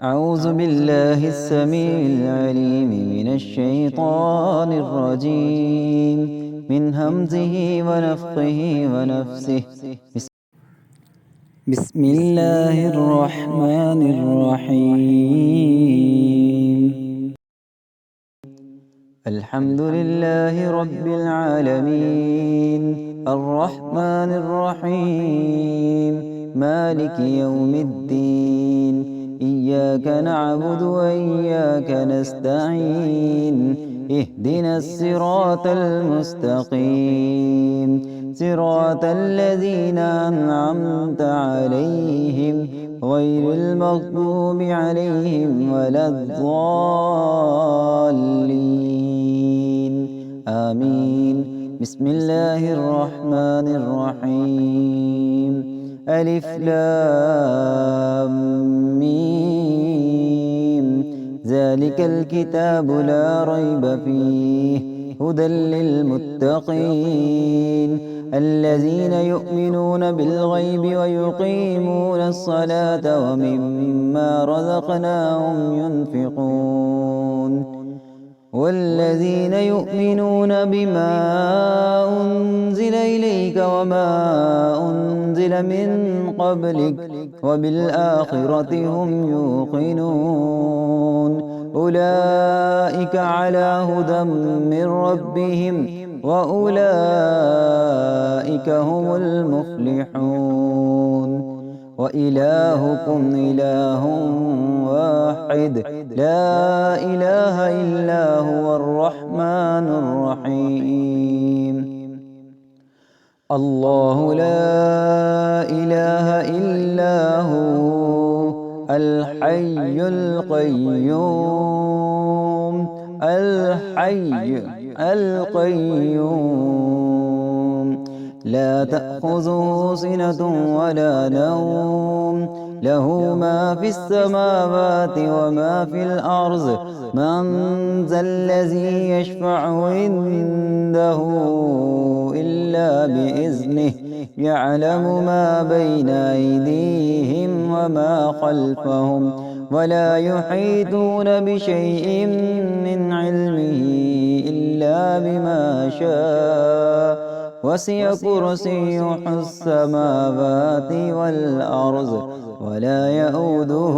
أعوذ بالله السميع العليم من الشيطان الرجيم من همزه ونفخه ونفسه بسم الله الرحمن الرحيم الحمد لله رب العالمين الرحمن الرحيم مالك يوم الدين إياك نعبد وإياك نستعين اهدنا الصراط المستقيم صراط الذين أنعمت عليهم غير المغضوب عليهم ولا الضالين آمين. بسم الله الرحمن الرحيم ألف لام ميم ذلك الكتاب لا ريب فيه هدى للمتقين الذين يؤمنون بالغيب ويقيمون الصلاة ومما رزقناهم ينفقون والذين يؤمنون بما أنزل إليك وما أنزل من قبلك وبالآخرة هم يوقنون أولئك على هدى من ربهم وأولئك هم المفلحون وإلهكم إله واحد لا إله إلا هو الرحمن الرحيم الله لا إله إلا هو الحي القيوم الحي القيوم لا تأخذه سنة ولا نوم له ما في السماوات وما في الأرض من ذا الذي يشفع عنده إلا بإذنه يعلم ما بين أيديهم وما خلفهم ولا يحيطون بشيء من علمه إلا بما شاء وسع كرسيه السماوات والأرض ولا يؤوده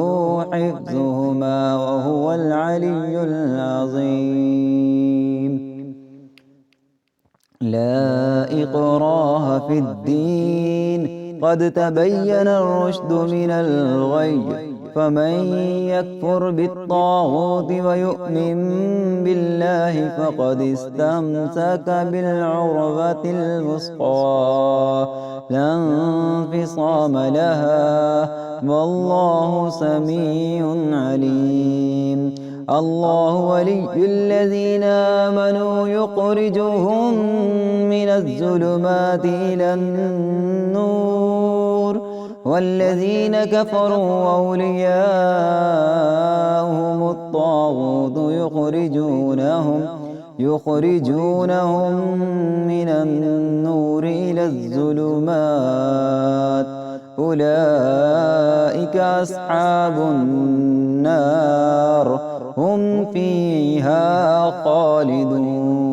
حفظهما وهو العلي العظيم لا إكراه في الدين قد تبين الرشد من الغي فمن يكفر بالطاغوت ويؤمن بالله فقد استمسك بالعروة الوثقى لا انفصام لها والله سميع عليم الله ولي الذين آمنوا يخرجهم من الظلمات إلى النور والذين كفروا أولياءهم الطاغوت يخرجونهم من النور إلى الظلمات أولئك أصحاب النار هم فيها خالدون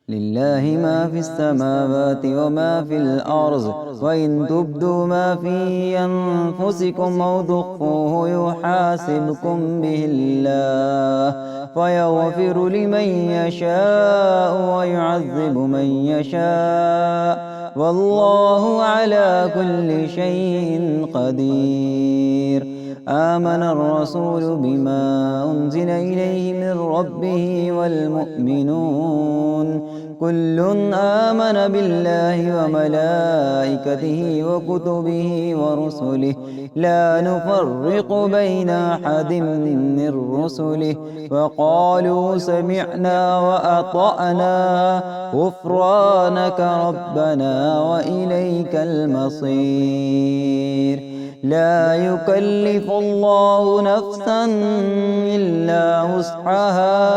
لله ما في السماوات وما في الأرض وإن تبدوا ما في أنفسكم أو تخفوه يحاسبكم به الله فيغفر لمن يشاء ويعذب من يشاء والله على كل شيء قدير آمن الرسول بما أنزل إليه من ربه والمؤمنون كل آمن بالله وملائكته وكتبه ورسله لا نفرق بين أحد من رسله وقالوا سمعنا وأطعنا غفرانك ربنا وإليك المصير لا يكلف الله نفسا إلا وسعها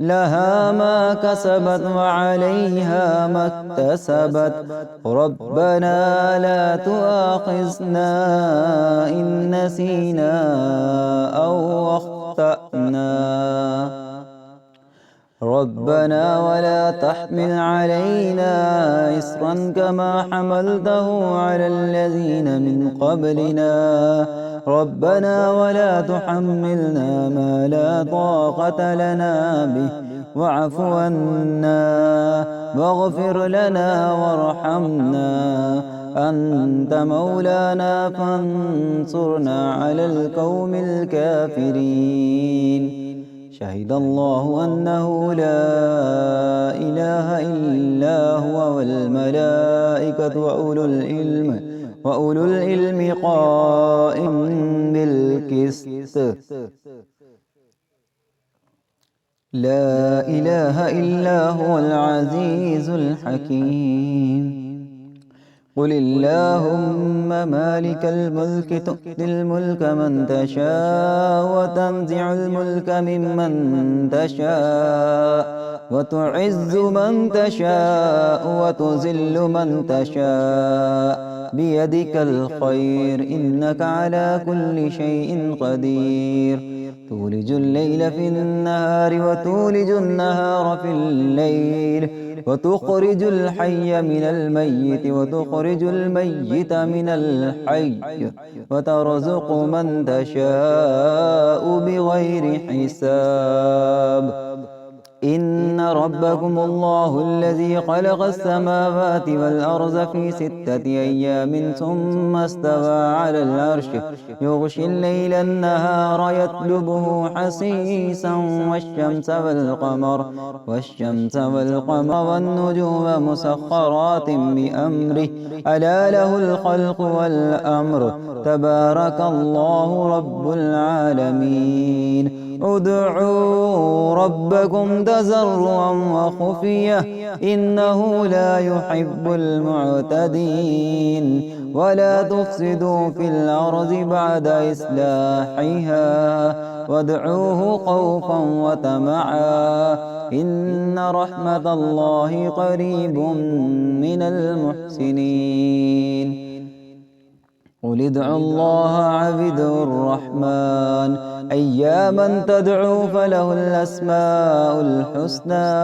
لها ما كسبت وعليها ما اكتسبت ربنا لا تؤاخذنا إن نسينا أو أخطأنا ربنا ولا تحمل علينا إصرا كما حملته على الذين من قبلنا ربنا ولا تحملنا ما لا طاقة لنا به واعف عنا واغفر لنا وارحمنا أنت مولانا فانصرنا على القوم الكافرين شهد الله أنه لا إله إلا هو والملائكة وأولو العلم قائم بالقسط لا إله إلا هو العزيز الحكيم قل اللهم مالك الملك تؤتي الملك من تشاء وتنزع الملك ممن تشاء وتعز من تشاء وتذل من تشاء بيدك الخير إنك على كل شيء قدير تولج الليل في النهار وتولج النهار في الليل وتخرج الحي من الميت وتخرج الميت من الحي وترزق من تشاء بغير حساب إن ربكم الله الذي خلق السماوات والأرض في 6 أيام ثم استوى على العرش يغشي الليل النهار يطلبه حثيثا والشمس والقمر والنجوم مسخرات بأمره ألا له الخلق والأمر تبارك الله رب العالمين ادعوا ربكم تضرعا وخفية إنه لا يحب المعتدين ولا تفسدوا في الأرض بعد إصلاحها وادعوه خوفا وطمعا إن رحمة الله قريب من المحسنين قل ادعوا الله عبدوا الرحمن أياما تدعوا فله الأسماء الحسنى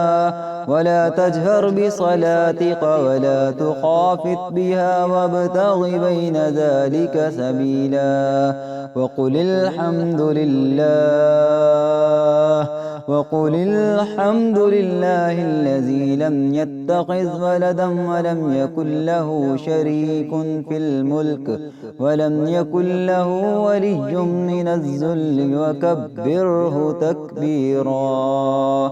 ولا تجهر بصلاتك ولا تخافت بها وابتغ بين ذلك سبيلا وقل الحمد لله الذي لم يتخذ ولدا ولم يكن له شريك في الملك ولم يكن له ولي من الذل وكبره تكبيرا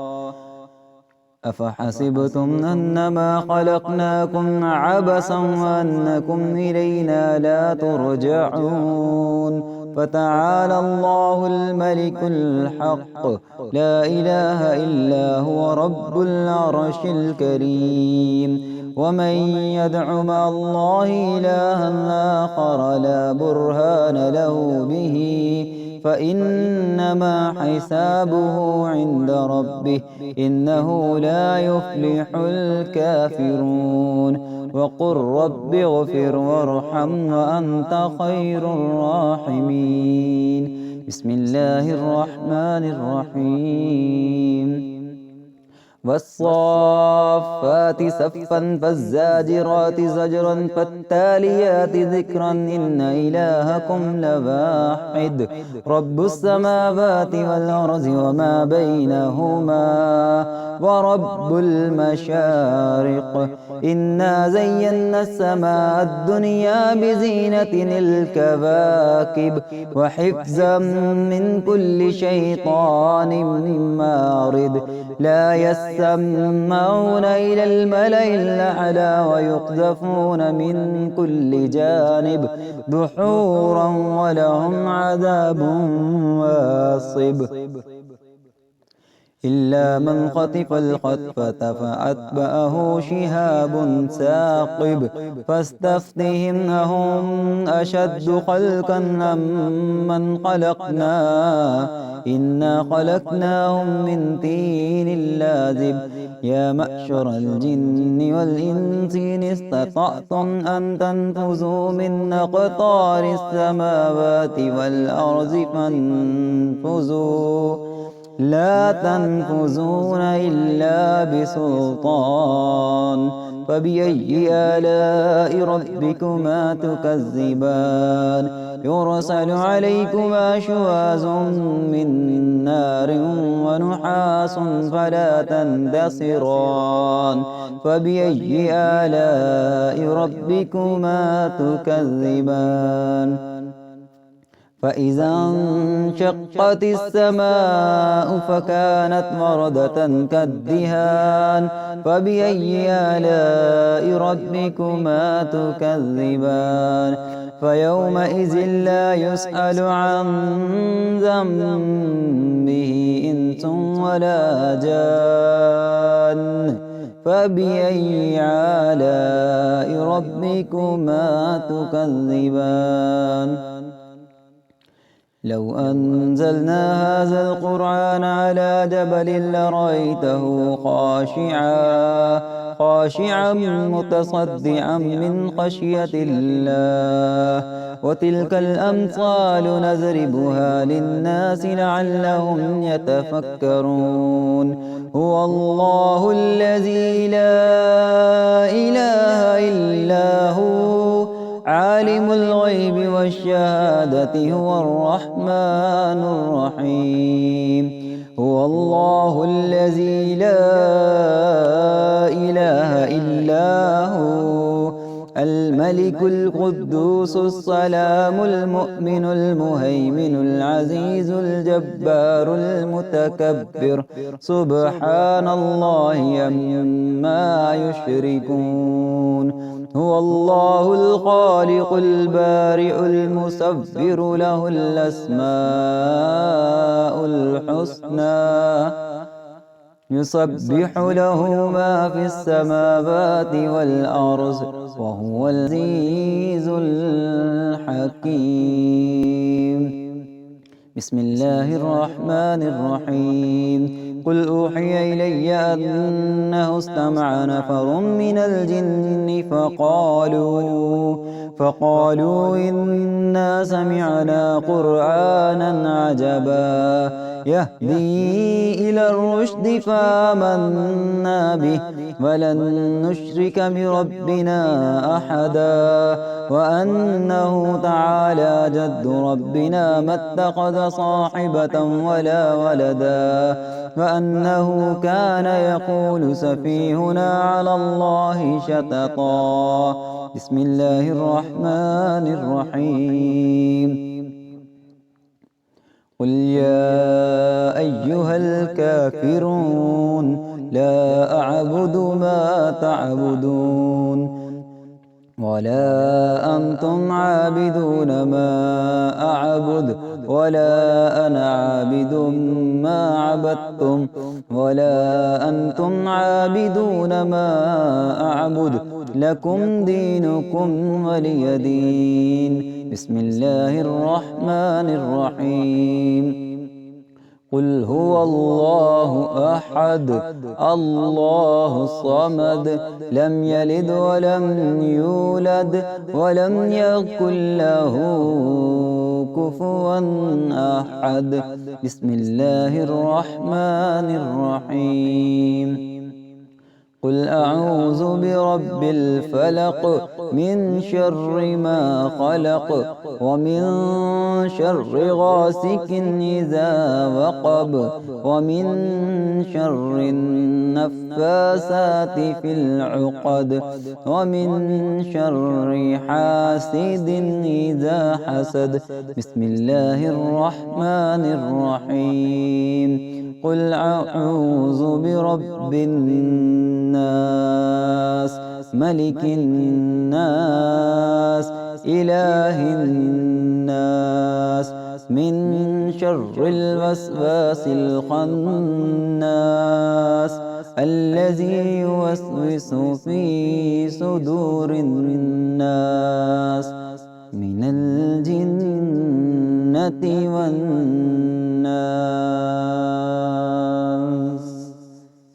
أفحسبتم أنما خلقناكم عبثا وأنكم إلينا لا ترجعون فتعالى الله الملك الحق لا إله إلا هو رب العرش الكريم ومن يدع مع الله إلها آخر لا برهان له به فإنما حسابه عند ربه إنه لا يفلح الكافرون وقل رب اغفر وارحم وأنت خير الراحمين بسم الله الرحمن الرحيم والصافات صفا فالزاجرات زجرا فالتاليات ذكرا إن إلهكم لواحد رب السماوات والأرض وما بينهما ورب المشارق إنا زينا السماء الدنيا بزينة الكواكب وحفظا من كل شيطان مارد لا يسمعون إلى الملأ الأعلى ويقذفون من كل جانب دحورا ولهم عذاب واصب إلا من خطف الخطفة فأتبعه شهاب ثاقب فاستفتهم أهم أشد خلقا أم من خلقنا إنا خلقناهم من طين لازب يا معشر الجن والإنس إن استطعتم أن تنفذوا من أقطار السماوات والأرض فانفذوا لا تنفذون إلا بسلطان فبأي آلاء ربكما تكذبان يرسل عليكما شواظ من نار ونحاس فلا تنتصران فبأي آلاء ربكما تكذبان فإذا انشقت السماء فكانت وردة كالدهان فبأي آلاء ربكما تكذبان فيومئذ لا يسأل عن ذنبه إنس ولا جان فبأي آلاء ربكما تكذبان لو أنزلنا هذا القرآن على جبل لرأيته خاشعا متصدعا من خشية الله وتلك الأمثال نضربها للناس لعلهم يتفكرون هو الله الذي لا إله إلا هو عالم الغيب والشهادة هو الرحمن الرحيم هو الله الذي لا إله إلا هو الملك القدوس السلام المؤمن المهيمن العزيز الجبار المتكبر سبحان الله عما يشركون هو الله الخالق البارئ المصور له الأسماء الحسنى يسبح له ما في السماوات والأرض وهو العزيز الحكيم بسم الله الرحمن الرحيم قل أوحي إلي أنه استمع نفر من الجن فقالوا إنا سمعنا قرآنا عجبا يهدي إلى الرشد فآمنا به ولن نشرك بربنا أحدا وأنه تعالى جد ربنا ما اتخذ صاحبة ولا ولدا وأنه كان يقول سفيهنا على الله شططا بسم الله الرحمن الرحيم قل يا أيها الكافرون لا أعبد ما تعبدون ولا أنتم عابدون ما أعبد ولا أنا عابد ما عبدتم ولا أنتم عابدون ما أعبد لكم دينكم ولي دين بسم الله الرحمن الرحيم قل هو الله أحد الله الصمد لم يلد ولم يولد ولم يكن له كفوا أحد بسم الله الرحمن الرحيم قل أعوذ برب الفلق من شر ما خلق ومن شر غاسق إذا وقب ومن شر النفاسات في العقد ومن شر حاسد إذا حسد بسم الله الرحمن الرحيم قل أعوذ برب الناس ملك الناس إله الناس من شر الوسواس الخناس الذي يوسوس في صدور الناس من الجنة والناس.